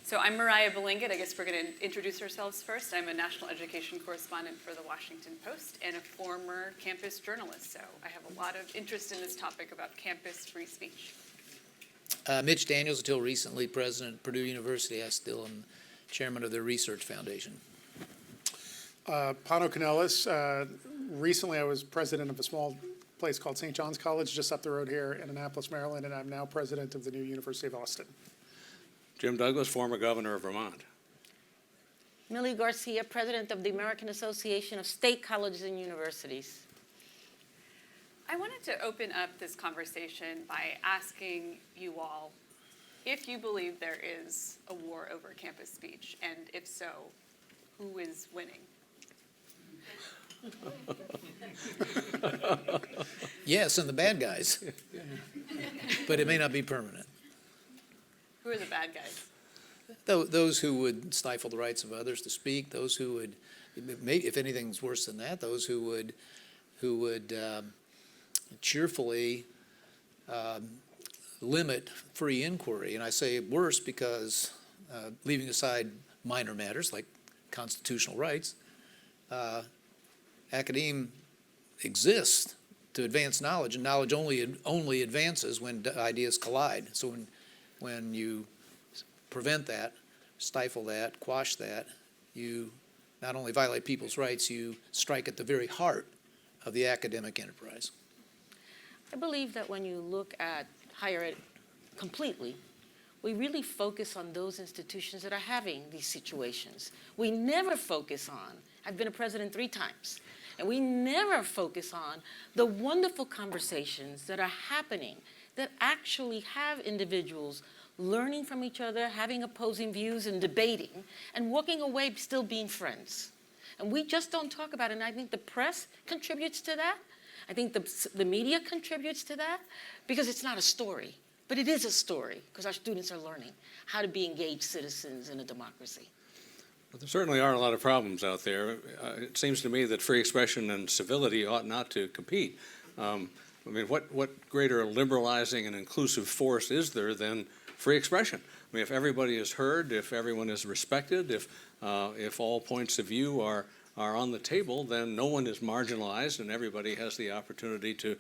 So I'm Moriah Balingit. I guess we're going to introduce ourselves first. I'm a national education correspondent for the Washington Post and a former campus journalist. So I have a lot of interest in this topic about campus free speech. Mitch Daniels, until recently president of Purdue University. I still am chairman of their research foundation. Pano, Kanelos. Recently I was president of a small place called St. John's College just up the road here in Annapolis, Maryland, and I'm now president of the new University of Austin. Jim Douglas, former governor of Vermont. Mildred Garcia, president of the American Association of State Colleges and Universities. I wanted to open up this conversation by asking you all if you believe there is a war over campus speech, and if so, who is winning? Yes, and the bad guys, but it may not be permanent. Who are the bad guys? Those who would stifle the rights of others to speak, those who would, maybe if anything's worse than that, those who would cheerfully limit free inquiry. And I say worse because leaving aside minor matters like constitutional rights, academe exists to advance knowledge, and knowledge only advances when ideas collide. So when you prevent that, stifle that, quash that, you not only violate people's rights, you strike at the very heart of the academic enterprise. I believe that when you look at higher ed completely, we really focus on those institutions that are having these situations. We never focus on, I've been a president 3 times, and we never focus on the wonderful conversations that are happening that actually have individuals learning from each other, having opposing views and debating, and walking away still being friends. And we just don't talk about it, and I think the press contributes to that. I think the media contributes to that because it's not a story, but it is a story because our students are learning how to be engaged citizens in a democracy. But there certainly are a lot of problems out there. It seems to me that free expression and civility ought not to compete. I mean, what greater liberalizing and inclusive force is there than free expression? I mean, if everybody is heard, if everyone is respected, if all points of view are on the table, then no one is marginalized, and everybody has the opportunity to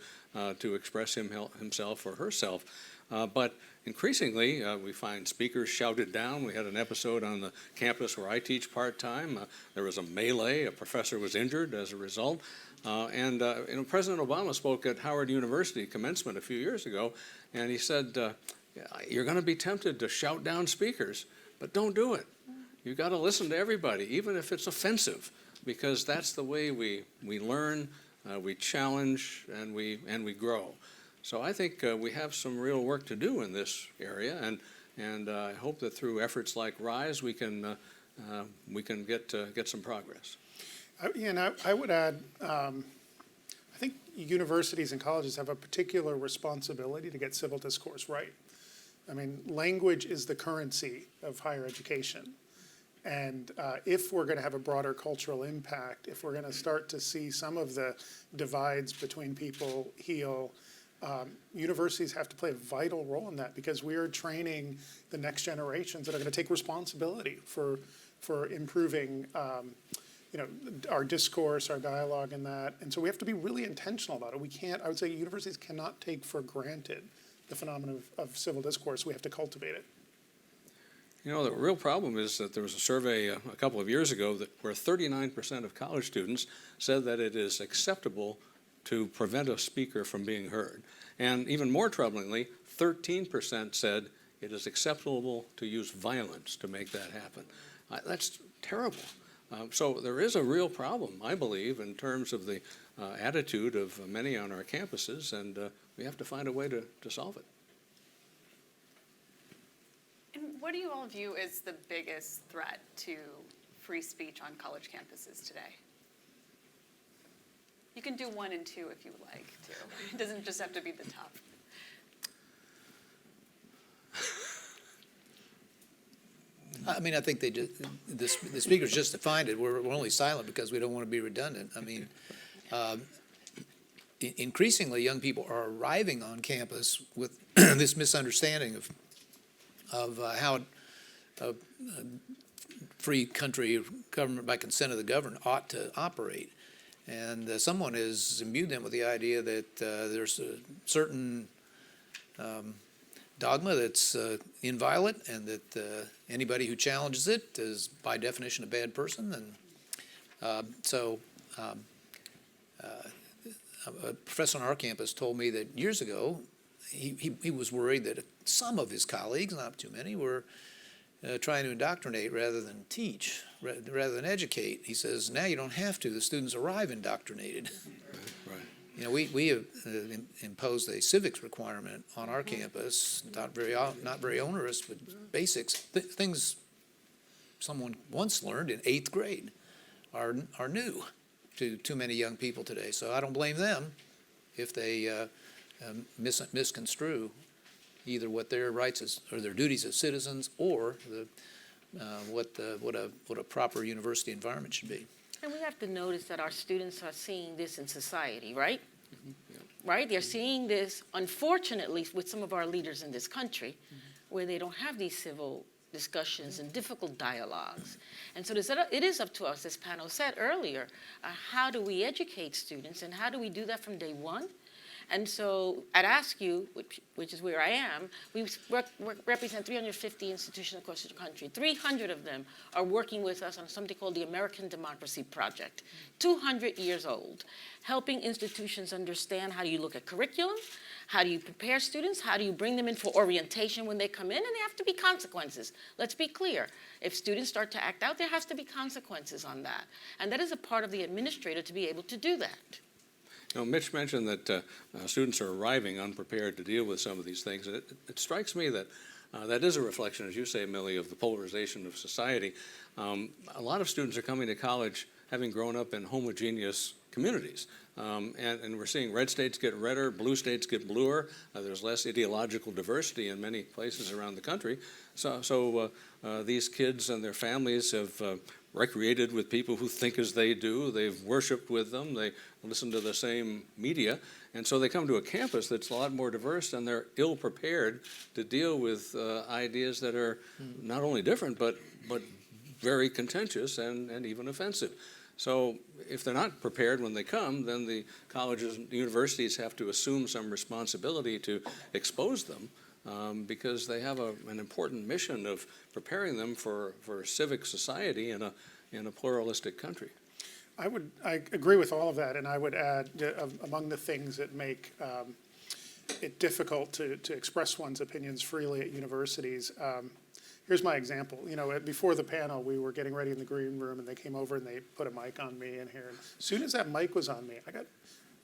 express himself or herself. But increasingly, we find speakers shouted down. We had an episode on the campus where I teach part-time. There was a melee. A professor was injured as a result. And President Obama spoke at Howard University commencement a few years ago, and he said, you're going to be tempted to shout down speakers, but don't do it. You've got to listen to everybody, even if it's offensive, because that's the way we learn, we challenge, and we grow. So I think we have some real work to do in this area, and I hope that through efforts like RISE we can get some progress. I would add, I think universities and colleges have a particular responsibility to get civil discourse right. I mean, language is the currency of higher education. And if we're going to have a broader cultural impact, if we're going to start to see some of the divides between people heal, universities have to play a vital role in that because we are training the next generations that are going to take responsibility for improving our discourse, our dialogue in that. And so we have to be really intentional about it. I would say universities cannot take for granted the phenomenon of civil discourse. We have to cultivate it. You know, the real problem is that there was a survey a couple of years ago where 39% of college students said that it is acceptable to prevent a speaker from being heard. And even more troublingly, 13% said it is acceptable to use violence to make that happen. That's terrible. So there is a real problem, I believe, in terms of the attitude of many on our campuses, and we have to find a way to solve it. And what do you all view as the biggest threat to free speech on college campuses today? You can do 1 and 2 if you would like to. It doesn't just have to be the top. I mean, I think the speakers just defined it. We're only silent because we don't want to be redundant. I mean, increasingly young people are arriving on campus with this misunderstanding of how a free country, government by consent of the governed, ought to operate. And someone has imbued them with the idea that there's a certain dogma that's inviolate, and that anybody who challenges it is by definition a bad person. And a professor on our campus told me that years ago he was worried that some of his colleagues, not too many, were trying to indoctrinate rather than teach, rather than educate. He says, now you don't have to. The students arrive indoctrinated. Right. You know, we have imposed a civics requirement on our campus, not very onerous, but basics, things someone once learned in 8th grade are new to too many young people today. So I don't blame them if they misconstrue either what their rights is, or their duties as citizens, or what a proper university environment should be. And we have to notice that our students are seeing this in society, right? Right? They're seeing this, unfortunately, with some of our leaders in this country, where they don't have these civil discussions and difficult dialogues. And so it is up to us, as Pano said earlier, how do we educate students, and how do we do that from day one? And so I'd ask you, which is where I am, we represent 350 institutions across the country. 300 of them are working with us on something called the American Democracy Project, 200 years old, helping institutions understand how do you look at curriculum, how do you prepare students, how do you bring them in for orientation when they come in, and there have to be consequences. Let's be clear. If students start to act out, there has to be consequences on that. And that is a part of the administrator to be able to do that. You know, Mitch mentioned that students are arriving unprepared to deal with some of these things. It strikes me that that is a reflection, as you say, Millie, of the polarization of society. A lot of students are coming to college having grown up in homogeneous communities. And we're seeing red states get redder, blue states get bluer. There's less ideological diversity in many places around the country. So these kids and their families have recreated with people who think as they do. They've worshiped with them. They listen to the same media. And so they come to a campus that's a lot more diverse, and they're ill-prepared to deal with ideas that are not only different, but very contentious and even offensive. So if they're not prepared when they come, then the colleges and universities have to assume some responsibility to expose them, because they have an important mission of preparing them for civic society in a pluralistic country. I agree with all of that, and I would add among the things that make it difficult to express one's opinions freely at universities. Here's my example. You know, before the panel, we were getting ready in the green room, and they came over and they put a mic on me in here. And as soon as that mic was on me,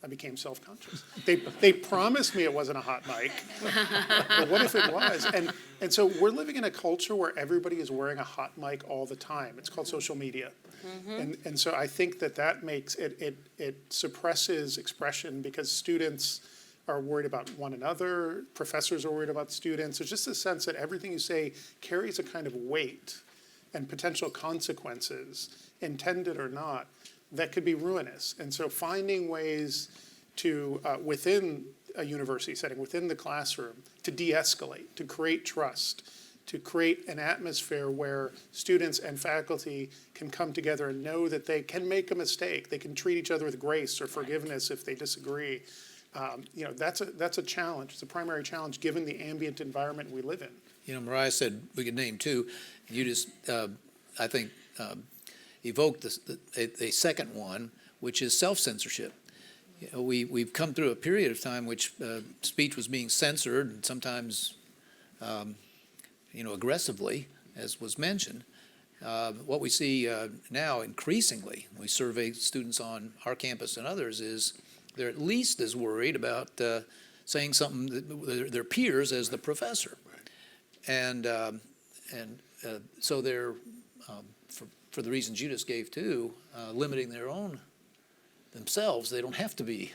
I became self-conscious. They promised me it wasn't a hot mic, but what if it was? And so we're living in a culture where everybody is wearing a hot mic all the time. It's called social media. And so I think that makes it suppresses expression, because students are worried about one another, professors are worried about students. There's just a sense that everything you say carries a kind of weight and potential consequences, intended or not, that could be ruinous. And so finding ways to, within a university setting, within the classroom, to de-escalate, to create trust, to create an atmosphere where students and faculty can come together and know that they can make a mistake, they can treat each other with grace or forgiveness if they disagree. You know, that's a challenge. It's a primary challenge given the ambient environment we live in. You know, Moriah said we could name two. You just, I think, evoked a second one, which is self-censorship. You know, we've come through a period of time which speech was being censored, and sometimes, aggressively, as was mentioned. What we see now increasingly, we survey students on our campus and others, is they're at least as worried about saying something to their peers as the professor. And so they're, for the reasons you just gave too, limiting themselves. They don't have to be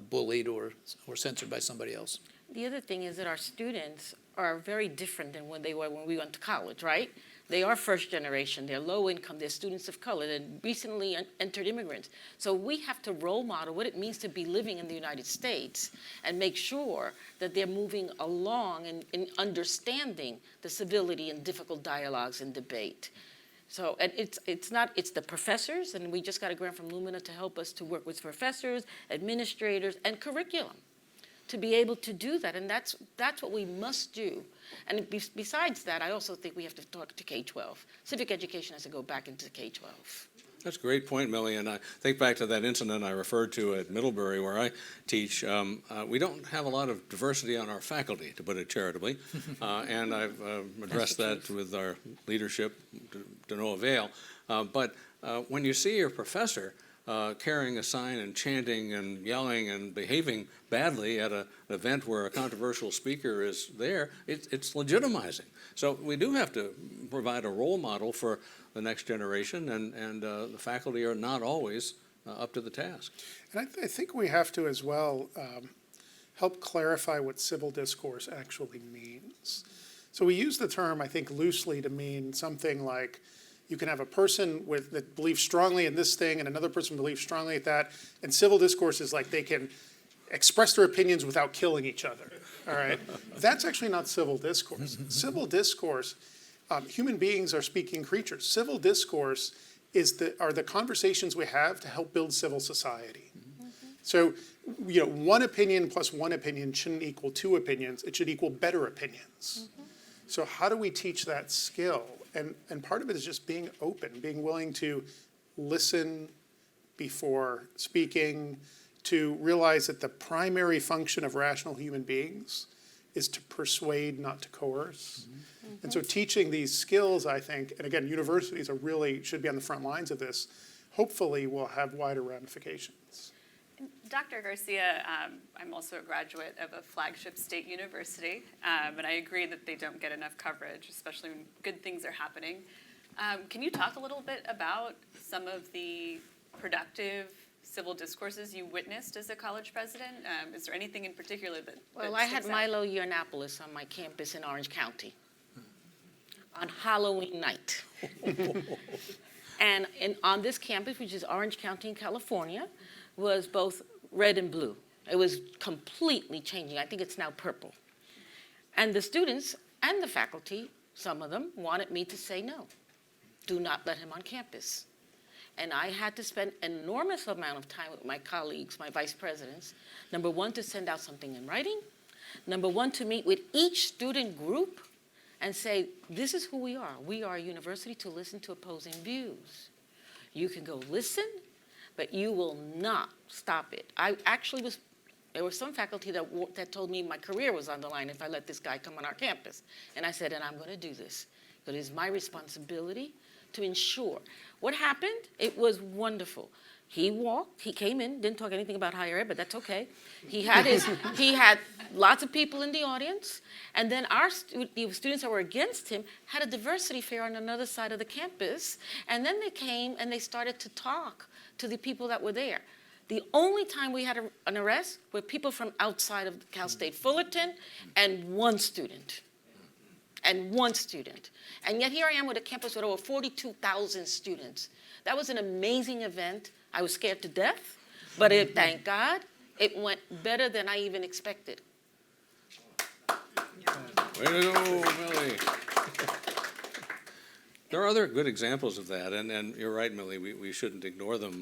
bullied or censored by somebody else. The other thing is that our students are very different than when they were when we went to college, right? They are first generation, they're low income, they're students of color, they're recently entered immigrants. So we have to role model what it means to be living in the United States and make sure that they're moving along in understanding the civility and difficult dialogues and debate. So, and it's the professors, and we just got a grant from Lumina to help us to work with professors, administrators, and curriculum to be able to do that, and that's what we must do. And besides that, I also think we have to talk to K-12. Civic education has to go back into K-12. That's a great point, Millie, and I think back to that incident I referred to at Middlebury where I teach. We don't have a lot of diversity on our faculty, to put it charitably, and I've addressed that with our leadership to no avail. But when you see your professor carrying a sign and chanting and yelling and behaving badly at an event where a controversial speaker is there, it's legitimizing. So we do have to provide a role model for the next generation, and the faculty are not always up to the task. And I think we have to as well help clarify what civil discourse actually means. So we use the term, I think, loosely to mean something like you can have a person that believes strongly in this thing and another person believes strongly at that, and civil discourse is like they can express their opinions without killing each other, all right? That's actually not civil discourse. Civil discourse, human beings are speaking creatures. Civil discourse are the conversations we have to help build civil society. So, one opinion plus one opinion shouldn't equal two opinions, it should equal better opinions. So how do we teach that skill? And part of it is just being open, being willing to listen before speaking, to realize that the primary function of rational human beings is to persuade, not to coerce. And so teaching these skills, I think, and again, universities should be on the front lines of this, hopefully will have wider ramifications. Dr. Garcia, I'm also a graduate of a flagship state university, and I agree that they don't get enough coverage, especially when good things are happening. Can you talk a little bit about some of the productive civil discourses you witnessed as a college president? Is there anything in particular that Well, I had sticks out? Milo Yiannopoulos on my campus in Orange County on Halloween night. And on this campus, which is Orange County in California, was both red and blue. It was completely changing. I think it's now purple. And the students and the faculty, some of them, wanted me to say no. Do not let him on campus. And I had to spend an enormous amount of time with my colleagues, my vice presidents. Number one, to send out something in writing. Number one, to meet with each student group and say, this is who we are. We are a university to listen to opposing views. You can go listen, but you will not stop it. There were some faculty that told me my career was on the line if I let this guy come on our campus. And I said, and I'm going to do this. But it is my responsibility to ensure. What happened? It was wonderful. He came in, didn't talk anything about higher ed, but that's okay. He had lots of people in the audience, and then the students that were against him had a diversity fair on another side of the campus, and then they came and they started to talk to the people that were there. The only time we had an arrest were people from outside of Cal State Fullerton and one student. And yet here I am with a campus with over 42,000 students. That was an amazing event. I was scared to death, but thank God, it went better than I even expected. Way to go, Millie. There are other good examples of that, and you're right, Millie, we shouldn't ignore them.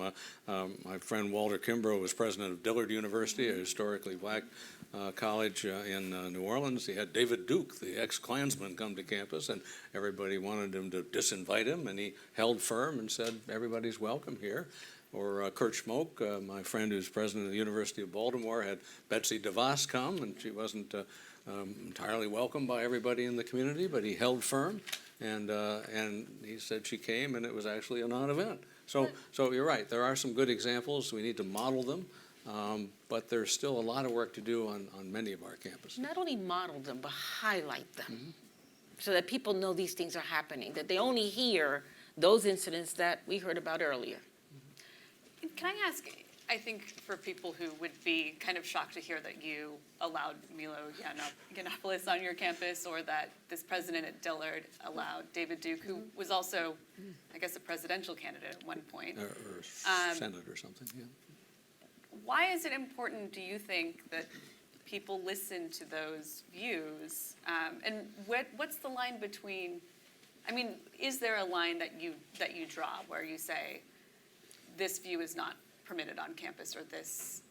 My friend Walter Kimbrough was president of Dillard University, a historically black college in New Orleans. He had David Duke, the ex-Klansman, come to campus, and everybody wanted him to disinvite him, and he held firm and said, everybody's welcome here. Or Kurt Schmoke, my friend who's president of the University of Baltimore, had Betsy DeVos come, and she wasn't entirely welcomed by everybody in the community, but he held firm, and he said she came, and it was actually a non-event. So you're right, there are some good examples. We need to model them, but there's still a lot of work to do on many of our campuses. Not only model them, but highlight them so that people know these things are happening, that they only hear those incidents that we heard about earlier. Can I ask, I think for people who would be kind of shocked to hear that you allowed Milo Yiannopoulos on your campus, or that this president at Dillard allowed David Duke, who was also, I guess, a presidential candidate at one point. Or Senate or something, yeah. Why is it important, do you think, that people listen to those views? And what's the line between, I mean, is there a line that you draw where you say, this view is not permitted on campus, or this,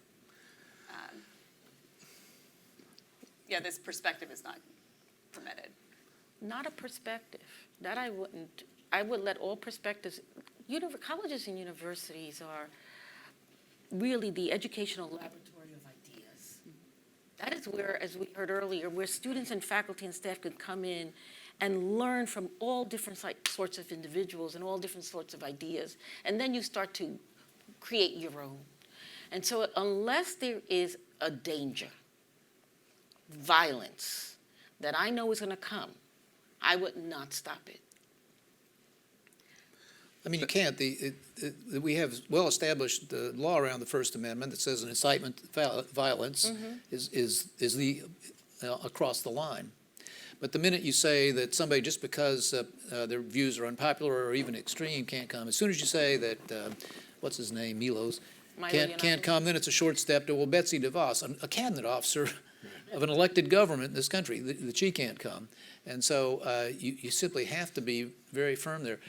this perspective is not permitted? Not a perspective. That I wouldn't. I would let all perspectives. Colleges and universities are really the educational laboratory of ideas. That is where, as we heard earlier, where students and faculty and staff could come in and learn from all different sorts of individuals and all different sorts of ideas. And then you start to create your own. And so unless there is a danger, violence, that I know is going to come, I would not stop it. I mean, you can't. We have well-established law around the First Amendment that says an incitement to violence is across the line. But the minute you say that somebody, just because their views are unpopular or even extreme, can't come, as soon as you say that, what's his name, Milos, can't come, then it's a short step to, well, Betsy DeVos, a cabinet officer of an elected government in this country, that she can't come. And so you simply have to be very firm there.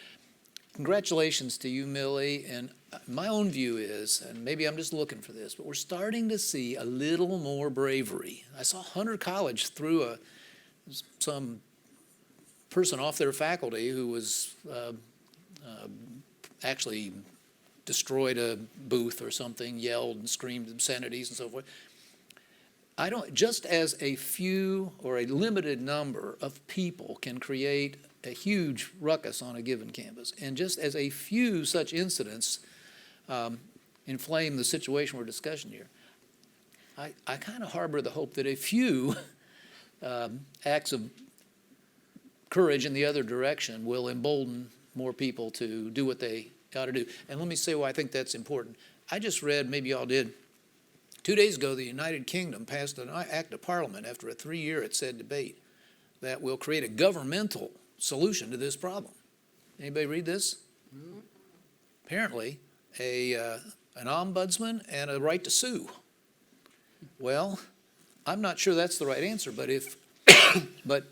Congratulations to you, Millie, and my own view is, and maybe I'm just looking for this, but we're starting to see a little more bravery. I saw Hunter College threw some person off their faculty who was actually destroyed a booth or something, yelled and screamed obscenities and so forth. Just as a few or a limited number of people can create a huge ruckus on a given campus, and just as a few such incidents inflame the situation we're discussing here, I kind of harbor the hope that a few acts of courage in the other direction will embolden more people to do what they got to do. And let me say why I think that's important. I just read, maybe y'all did, 2 days ago, the United Kingdom passed an act of parliament after a 3-year, it said, debate that will create a governmental solution to this problem. Anybody read this? Mm-hmm. Apparently, an ombudsman and a right to sue. Well, I'm not sure that's the right answer, but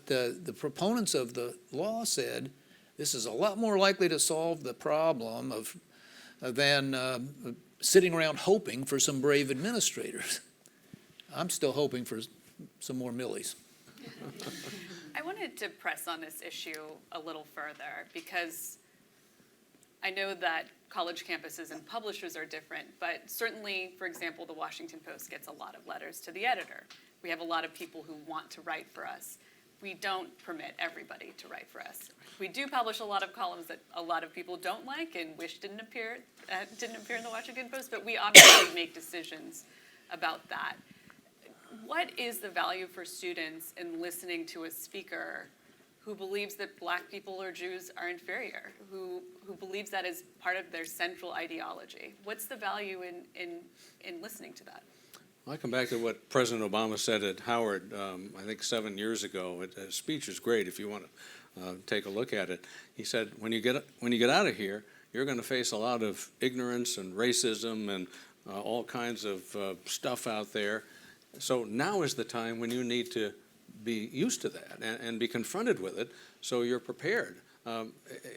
the proponents of the law said this is a lot more likely to solve the problem than sitting around hoping for some brave administrators. I'm still hoping for some more Millies. I wanted to press on this issue a little further, because I know that college campuses and publishers are different, but certainly, for example, the Washington Post gets a lot of letters to the editor. We have a lot of people who want to write for us. We don't permit everybody to write for us. We do publish a lot of columns that a lot of people don't like and wish didn't appear in the Washington Post, but we obviously make decisions about that. What is the value for students in listening to a speaker who believes that Black people or Jews are inferior, who believes that is part of their central ideology? What's the value in listening to that? I come back to what President Obama said at Howard, I think 7 years ago. His speech is great if you want to take a look at it. He said, when you get out of here, you're going to face a lot of ignorance and racism and all kinds of stuff out there. So now is the time when you need to be used to that and be confronted with it so you're prepared.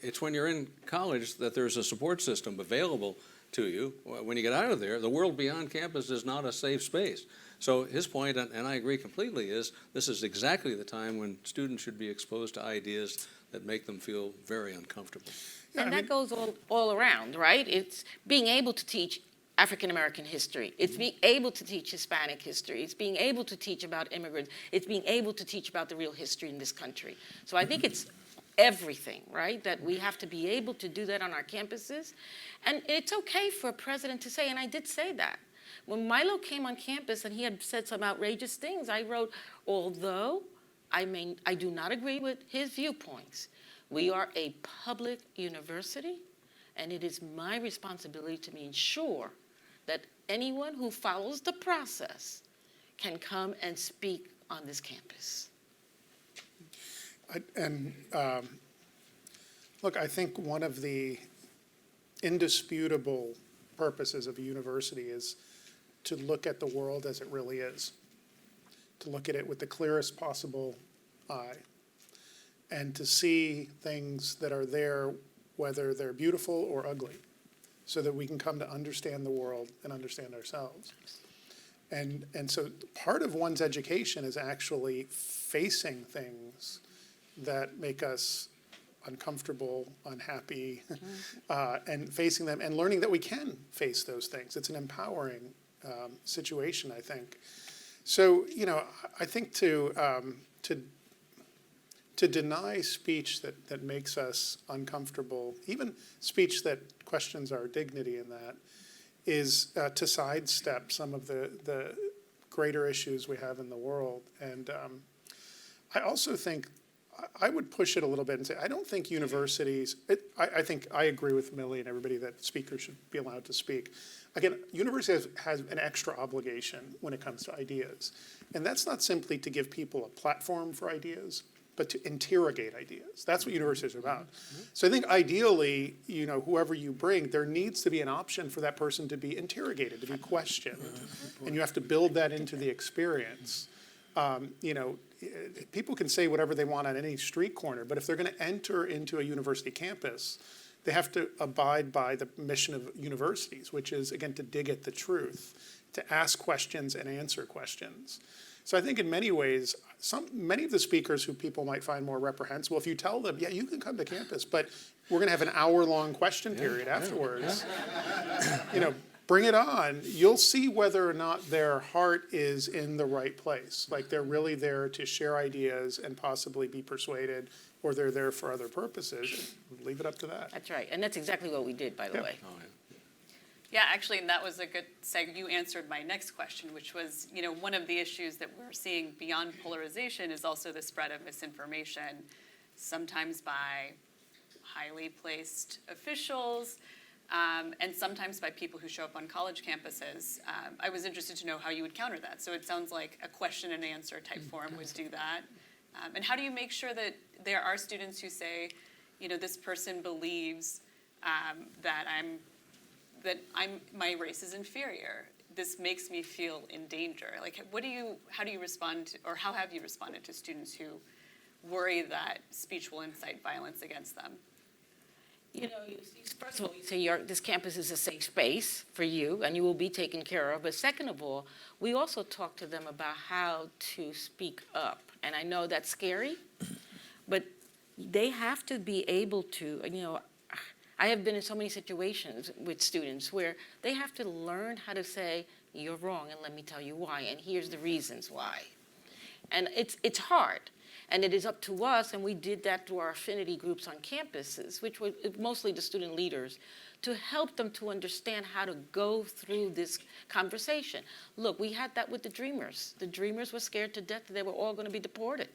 It's when you're in college that there's a support system available to you. When you get out of there, the world beyond campus is not a safe space. So his point, and I agree completely, is this is exactly the time when students should be exposed to ideas that make them feel very uncomfortable. And that goes all around, right? It's being able to teach African American history. It's being able to teach Hispanic history. It's being able to teach about immigrants. It's being able to teach about the real history in this country. So I think it's everything, right? That we have to be able to do that on our campuses. And it's okay for a president to say, and I did say that. When Milo came on campus and he had said some outrageous things, I wrote, although I do not agree with his viewpoints, we are a public university, and it is my responsibility to ensure that anyone who follows the process can come and speak on this campus. Look, I think one of the indisputable purposes of a university is to look at the world as it really is, to look at it with the clearest possible eye, and to see things that are there, whether they're beautiful or ugly, so that we can come to understand the world and understand ourselves. And so part of one's education is actually facing things that make us uncomfortable, unhappy, and facing them and learning that we can face those things. It's an empowering situation, I think. So, I think to deny speech that makes us uncomfortable, even speech that questions our dignity in that, is to sidestep some of the greater issues we have in the world. And I also think I would push it a little bit and say, I don't think universities, I think I agree with Millie and everybody that speakers should be allowed to speak. Again, university has an extra obligation when it comes to ideas. And that's not simply to give people a platform for ideas, but to interrogate ideas. That's what universities are about. So I think ideally, whoever you bring, there needs to be an option for that person to be interrogated, to be questioned. And you have to build that into the experience. People can say whatever they want on any street corner, but if they're going to enter into a university campus, they have to abide by the mission of universities, which is, again, to dig at the truth, to ask questions and answer questions. So I think in many ways, many of the speakers who people might find more reprehensible, if you tell them, yeah, you can come to campus, but we're going to have an hour-long question period afterwards, bring it on. You'll see whether or not their heart is in the right place. Like they're really there to share ideas and possibly be persuaded, or they're there for other purposes. Leave it up to that. That's right, and that's exactly what we did, by the way. Yeah, actually, and that was a good segue. You answered my next question, which was, one of the issues that we're seeing beyond polarization is also the spread of misinformation, sometimes by highly placed officials, and sometimes by people who show up on college campuses. I was interested to know how you would counter that. So it sounds like a question and answer type forum would do that. And how do you make sure that there are students who say, this person believes that my race is inferior. This makes me feel in danger. Like, how do you respond to, or how have you responded to students who worry that speech will incite violence against them? First of all, you say this campus is a safe space for you and you will be taken care of. But second of all, we also talk to them about how to speak up. And I know that's scary, but they have to be able to, I have been in so many situations with students where they have to learn how to say, you're wrong, and let me tell you why, and here's the reasons why. And it's hard, and it is up to us, and we did that through our affinity groups on campuses, which were mostly the student leaders, to help them to understand how to go through this conversation. Look, we had that with the Dreamers. The Dreamers were scared to death that they were all going to be deported.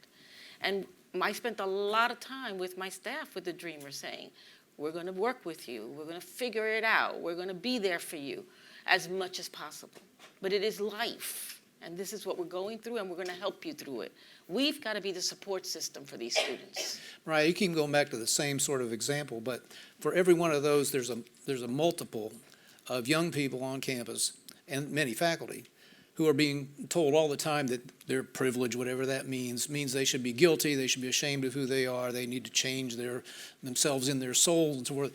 And I spent a lot of time with my staff with the Dreamers saying, we're going to work with you. We're going to figure it out. We're going to be there for you as much as possible. But it is life, and this is what we're going through, and we're going to help you through it. We've got to be the support system for these students. Right, you keep going back to the same sort of example, but for every one of those, there's a multiple of young people on campus and many faculty who are being told all the time that their privilege, whatever that means they should be guilty, they should be ashamed of who they are, they need to change themselves in their souls and so forth.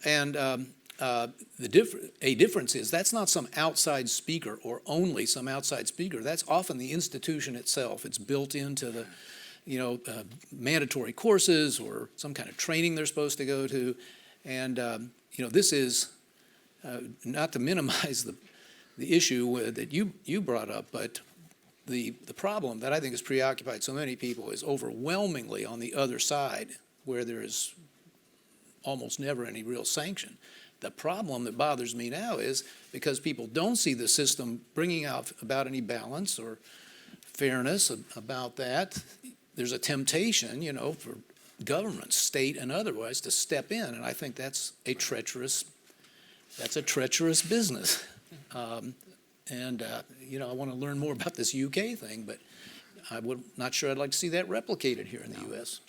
And a difference is that's not some outside speaker or only some outside speaker. That's often the institution itself. It's built into the mandatory courses or some kind of training they're supposed to go to. And this is not to minimize the issue that you brought up, but the problem that I think has preoccupied so many people is overwhelmingly on the other side, where there is almost never any real sanction. The problem that bothers me now is because people don't see the system bringing out about any balance or fairness about that, there's a temptation, for government, state and otherwise, to step in, and I think that's a treacherous business. You know, I want to learn more about this UK thing, but not sure I'd like to see that replicated here in the US.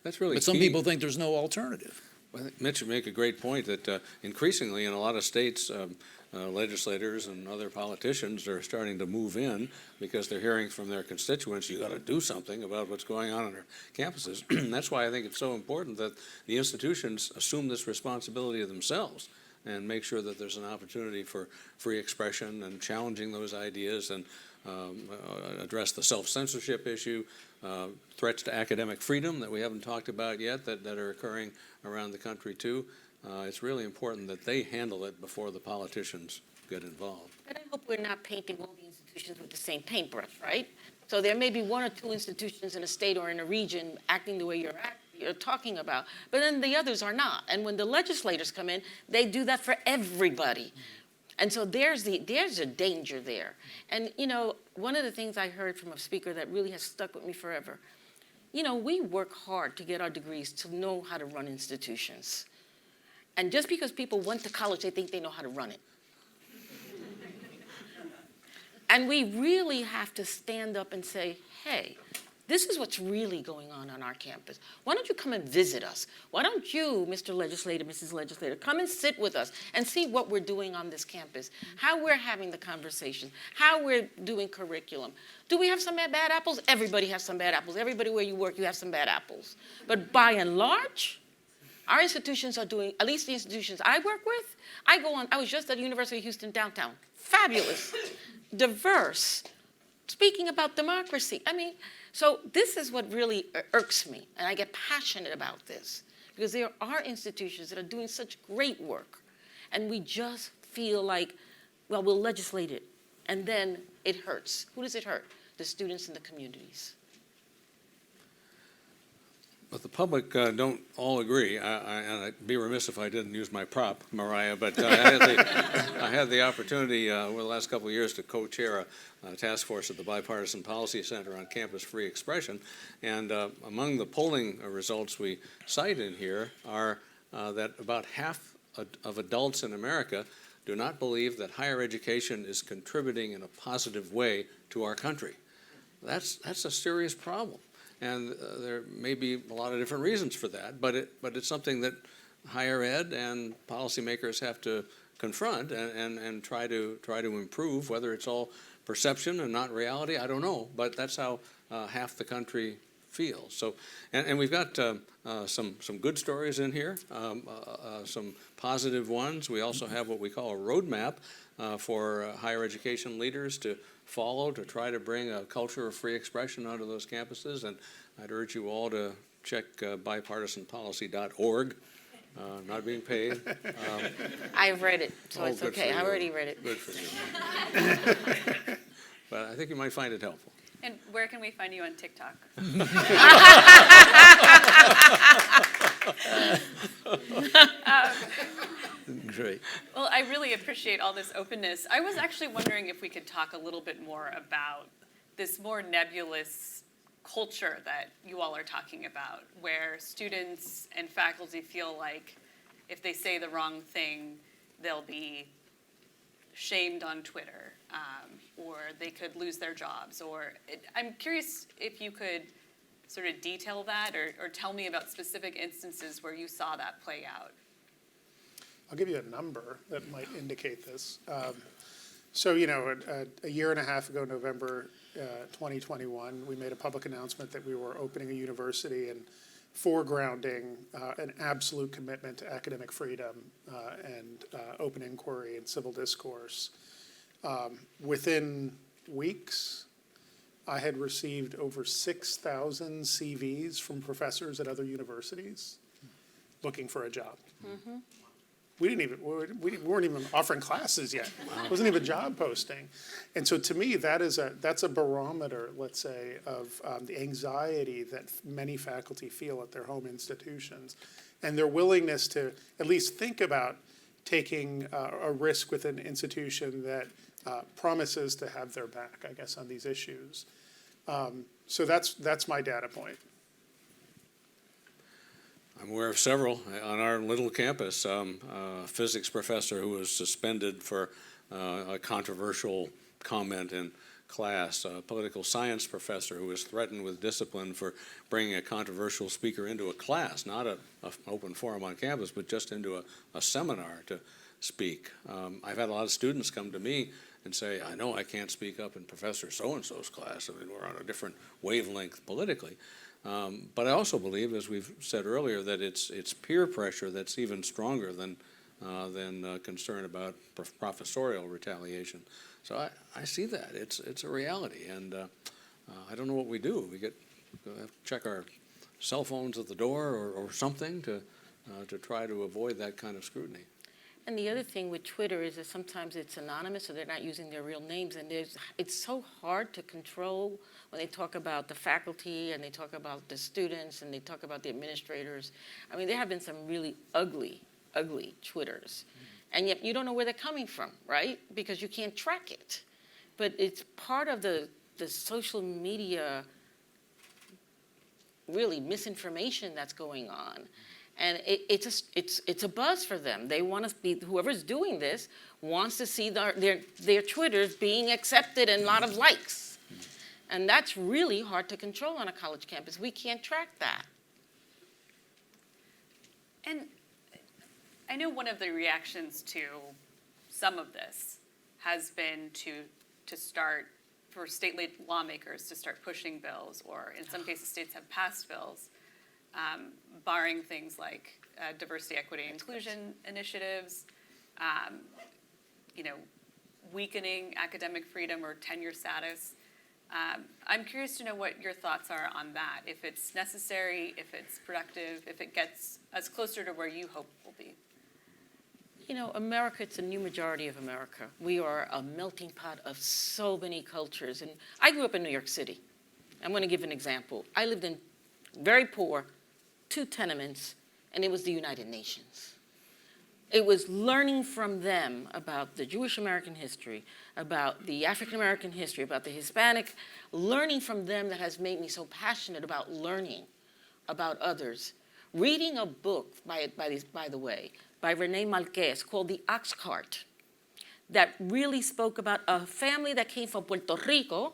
That's really But some key. people think there's no alternative. I think Mitch would make a great point that increasingly in a lot of states, legislators and other politicians are starting to move in because they're hearing from their constituents, you got to do something about what's going on our campuses. And that's why I think it's so important that the institutions assume this responsibility of themselves and make sure that there's an opportunity for free expression and challenging those ideas and address the self-censorship issue, threats to academic freedom that we haven't talked about yet that are occurring around the country too. It's really important that they handle it before the politicians get involved. And I hope we're not painting all the institutions with the same paintbrush, right? So there may be one or two institutions in a state or in a region acting the way you're talking about, but then the others are not. And when the legislators come in, they do that for everybody. And so there's a danger there. And, you know, one of the things I heard from a speaker that really has stuck with me forever, you know, we work hard to get our degrees to know how to run institutions. And just because people went to college, they think they know how to run it. And we really have to stand up and say, hey, this is what's really going on our campus. Why don't you come and visit us? Why don't you, Mr. Legislator, Mrs. Legislator, come and sit with us and see what we're doing on this campus, how we're having the conversation, how we're doing curriculum. Do we have some bad apples? Everybody has some bad apples. Everybody where you work, you have some bad apples. But by and large, our institutions are doing, at least the institutions I work with, I was just at the University of Houston downtown. Fabulous, diverse, speaking about democracy. I mean, so this is what really irks me, and I get passionate about this, because there are institutions that are doing such great work, and we just feel like, well, we'll legislate it, and then it hurts. Who does it hurt? The students and the communities. But the public don't all agree, and I'd be remiss if I didn't use my prop, Moriah, but I had the opportunity over the last couple of years to co-chair a task force at the Bipartisan Policy Center on campus free expression, and among the polling results we cite in here are that about half of adults in America do not believe that higher education is contributing in a positive way to our country. That's a serious problem. And there may be a lot of different reasons for that, but it's something that higher ed and policymakers have to confront and try to improve. Whether it's all perception and not reality, I don't know, but that's how half the country feels. So, and we've got some good stories in here, some positive ones. We also have what we call a roadmap for higher education leaders to follow to try to bring a culture of free expression onto those campuses. And I'd urge you all to check bipartisanpolicy.org. Not being paid. I've read it, so it's good for okay. I you. already read it. Good for you. But I think you might find it helpful. And where can we find you on TikTok? Great. Well, I really appreciate all this openness. I was actually wondering if we could talk a little bit more about this more nebulous culture that you all are talking about, where students and faculty feel like if they say the wrong thing, they'll be shamed on Twitter, or they could lose their jobs. I'm curious if you could sort of detail that or tell me about specific instances where you saw that play out. I'll give you a number that might indicate this. So, you know, a year and a half ago, November 2021, we made a public announcement that we were opening a university and foregrounding an absolute commitment to academic freedom and open inquiry and civil discourse. Within weeks, I had received over 6,000 CVs from professors at other universities looking for a job. Mm-hmm. We weren't even offering classes yet. It wasn't even a job posting. And so to me, that's a barometer, let's say, of the anxiety that many faculty feel at their home institutions and their willingness to at least think about taking a risk with an institution that promises to have their back, I guess, on these issues. So that's my data point. I'm aware of several on our little campus. A physics professor who was suspended for a controversial comment in class, a political science professor who was threatened with discipline for bringing a controversial speaker into a class, not an open forum on campus, but just into a seminar to speak. I've had a lot of students come to me and say, I know I can't speak up in Professor so-and-so's class. I mean, we're on a different wavelength politically. But I also believe, as we've said earlier, that it's peer pressure that's even stronger than concern about professorial retaliation. So I see that. It's a reality, and I don't know what we do. We have to check our cell phones at the door or something to try to avoid that kind of scrutiny. And the other thing with Twitter is that sometimes it's anonymous, so they're not using their real names, and it's so hard to control when they talk about the faculty and they talk about the students and they talk about the administrators. I mean, there have been some really ugly Twitters, and yet you don't know where they're coming from, right? Because you can't track it. But it's part of the social media, really, misinformation that's going on. And it's a buzz for them. They want to be, whoever's doing this wants to see their Twitters being accepted and a lot of likes. And that's really hard to control on a college campus. We can't track that. And I know one of the reactions to some of this has been to start, for state lawmakers to start pushing bills, or in some cases states have passed bills, barring things like diversity, equity, inclusion initiatives, weakening academic freedom or tenure status. I'm curious to know what your thoughts are on that, if it's necessary, if it's productive, if it gets us closer to where you hope we'll be. You know, America, it's a new majority of America. We are a melting pot of so many cultures. And I grew up in New York City. I'm going to give an example. I lived in very poor, 2 tenements, and it was the United Nations. It was learning from them about the Jewish American history, about the African American history, about the Hispanic, learning from them that has made me so passionate about learning about others. Reading a book, by the way, by René Marquez called The Ox Cart, that really spoke about a family that came from Puerto Rico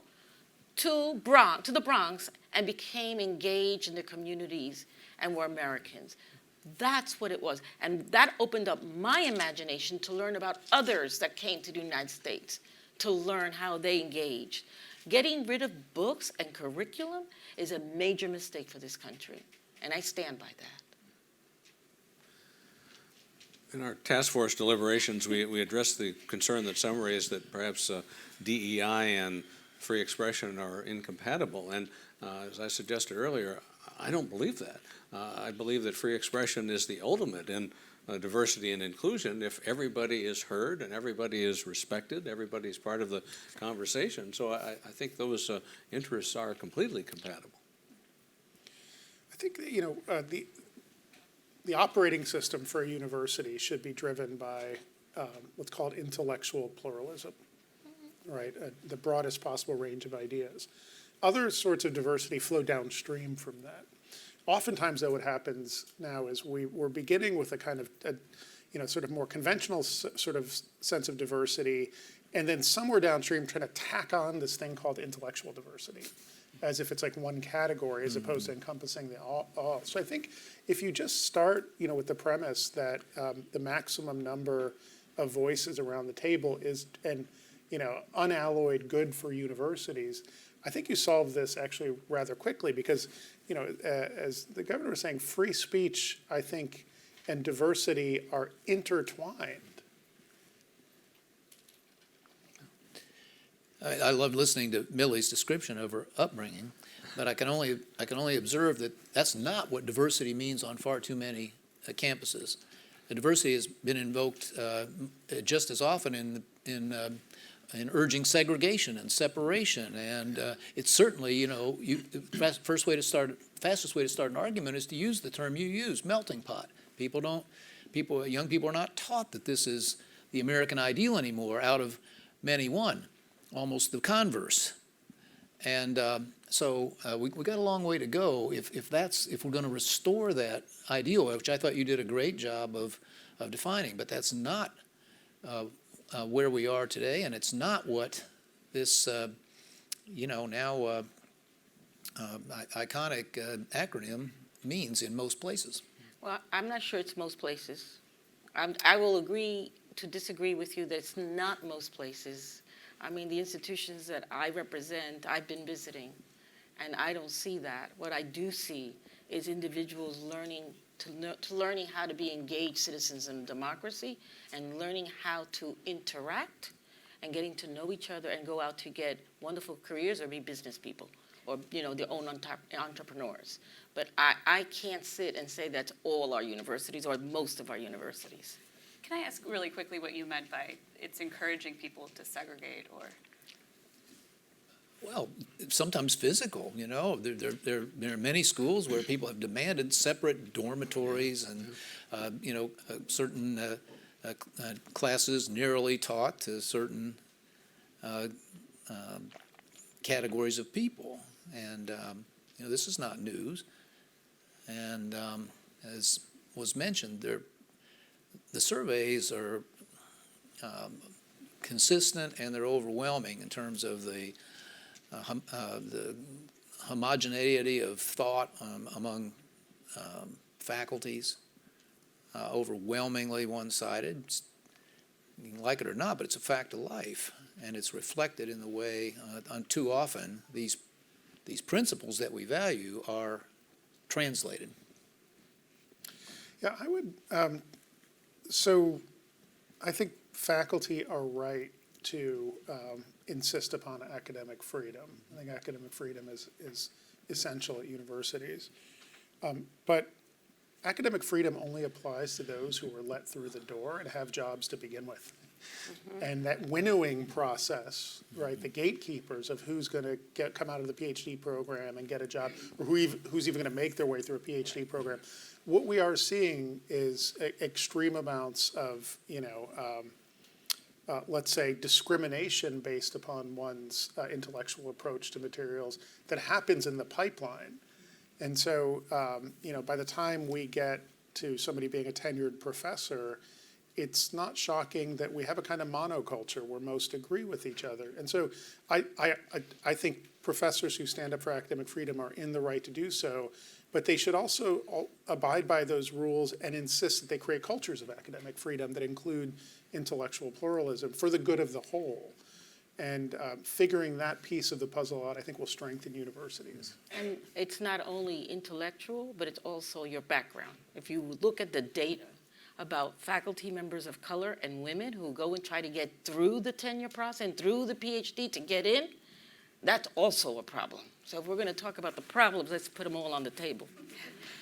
to the Bronx and became engaged in their communities and were Americans. That's what it was. And that opened up my imagination to learn about others that came to the United States, to learn how they engaged. Getting rid of books and curriculum is a major mistake for this country, and I stand by that. In our task force deliberations, we addressed the concern that some raised that perhaps DEI and free expression are incompatible. And as I suggested earlier, I don't believe that. I believe that free expression is the ultimate in diversity and inclusion if everybody is heard and everybody is respected, everybody's part of the conversation. So I think those interests are completely compatible. I think, the operating system for a university should be driven by what's called intellectual pluralism, right? The broadest possible range of ideas. Other sorts of diversity flow downstream from that. Oftentimes, though, what happens now is we're beginning with a kind of, sort of more conventional sort of sense of diversity, and then somewhere downstream trying to tack on this thing called intellectual diversity, as if it's like one category as opposed to encompassing the all. So I think if you just start, with the premise that the maximum number of voices around the table is, unalloyed good for universities, I think you solve this actually rather quickly because, as the governor was saying, free speech, I think, and diversity are intertwined. I love listening to Millie's description of her upbringing, but I can only observe that that's not what diversity means on far too many campuses. The diversity has been invoked just as often in urging segregation and separation, and it's certainly fastest way to start an argument is to use the term you use, melting pot. Young people are not taught that this is the American ideal anymore. Out of many, one. Almost the converse, and so we got a long way to go if we're going to restore that ideal, which I thought you did a great job of defining. But that's not where we are today, and it's not what this, now iconic acronym means in most places. Well, I'm not sure it's most places. I will agree to disagree with you that it's not most places. I mean, the institutions that I represent, I've been visiting, and I don't see that. What I do see is individuals learning learning how to be engaged citizens in democracy and learning how to interact and getting to know each other and go out to get wonderful careers or be business people or, their own entrepreneurs. But I can't sit and say that's all our universities or most of our universities. Can I ask really quickly what you meant by it's encouraging people to segregate or? Well, sometimes physical, There are many schools where people have demanded separate dormitories and, certain classes narrowly taught to certain categories of people. And, this is not news. And as was mentioned, the surveys are consistent and they're overwhelming in terms of the homogeneity of thought among faculties, overwhelmingly one-sided. You can like it or not, but it's a fact of life, and it's reflected in the way, too often, these principles that we value are translated. Yeah, I would, so I think faculty are right to insist upon academic freedom. I think academic freedom is essential at universities. But academic freedom only applies to those who are let through the door and have jobs to begin with. Mm-hmm. And that winnowing process, right, the gatekeepers of who's going to come out of the PhD program and get a job, or who's even going to make their way through a PhD program, what we are seeing is extreme amounts of, let's say, discrimination based upon one's intellectual approach to materials that happens in the pipeline. And so, by the time we get to somebody being a tenured professor, it's not shocking that we have a kind of monoculture where most agree with each other. And so I think professors who stand up for academic freedom are in the right to do so, but they should also abide by those rules and insist that they create cultures of academic freedom that include intellectual pluralism for the good of the whole. And figuring that piece of the puzzle out, I think, will strengthen universities. And it's not only intellectual, but it's also your background. If you look at the data about faculty members of color and women who go and try to get through the tenure process and through the PhD to get in, that's also a problem. So if we're going to talk about the problems, let's put them all on the table.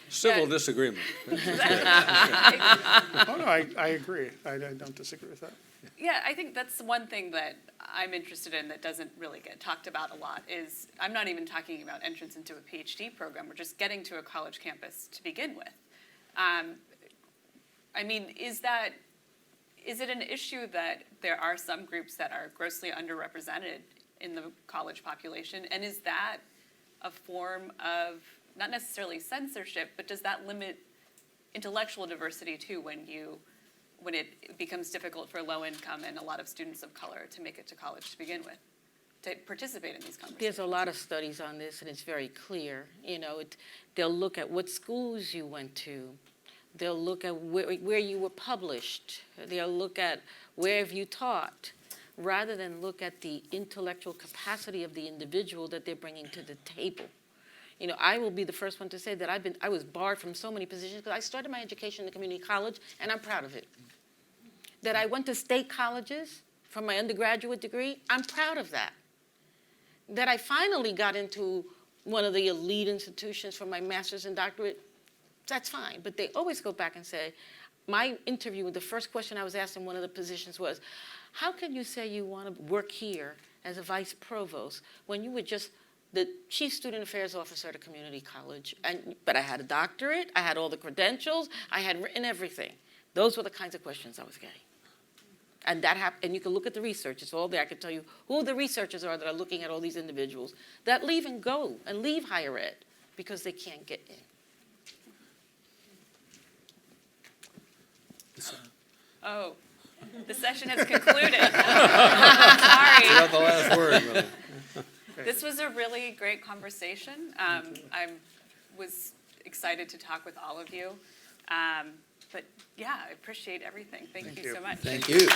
Civil disagreement. Oh, no, I agree. I don't disagree with that. Yeah, I think that's one thing that I'm interested in that doesn't really get talked about a lot is I'm not even talking about entrance into a PhD program. We're just getting to a college campus to begin with. Is it an issue that there are some groups that are grossly underrepresented in the college population? And is that a form of, not necessarily censorship, but does that limit intellectual diversity too when it becomes difficult for low income and a lot of students of color to make it to college to begin with, to participate in these conversations? There's a lot of studies on this, and it's very clear. They'll look at what schools you went to. They'll look at where you were published. They'll look at where have you taught, rather than look at the intellectual capacity of the individual that they're bringing to the table. I will be the first one to say that I was barred from so many positions because I started my education in the community college, and I'm proud of it. That I went to state colleges for my undergraduate degree, I'm proud of that. That I finally got into one of the elite institutions for my master's and doctorate, that's fine. But they always go back and say, my interview, the first question I was asked in one of the positions was, how can you say you want to work here as a vice provost when you were just the chief student affairs officer at a community college? But I had a doctorate, I had all the credentials, I had written everything. Those were the kinds of questions I was getting. And that happened, and you can look at the research, it's all there. I can tell you who the researchers are that are looking at all these individuals that leave and go and leave higher ed because they can't get in. Oh, The session has concluded. Sorry. Got the last word, Millie. This was a really great conversation. I was excited to talk with all of you. But yeah, I appreciate everything. Thank you so much. Thank you.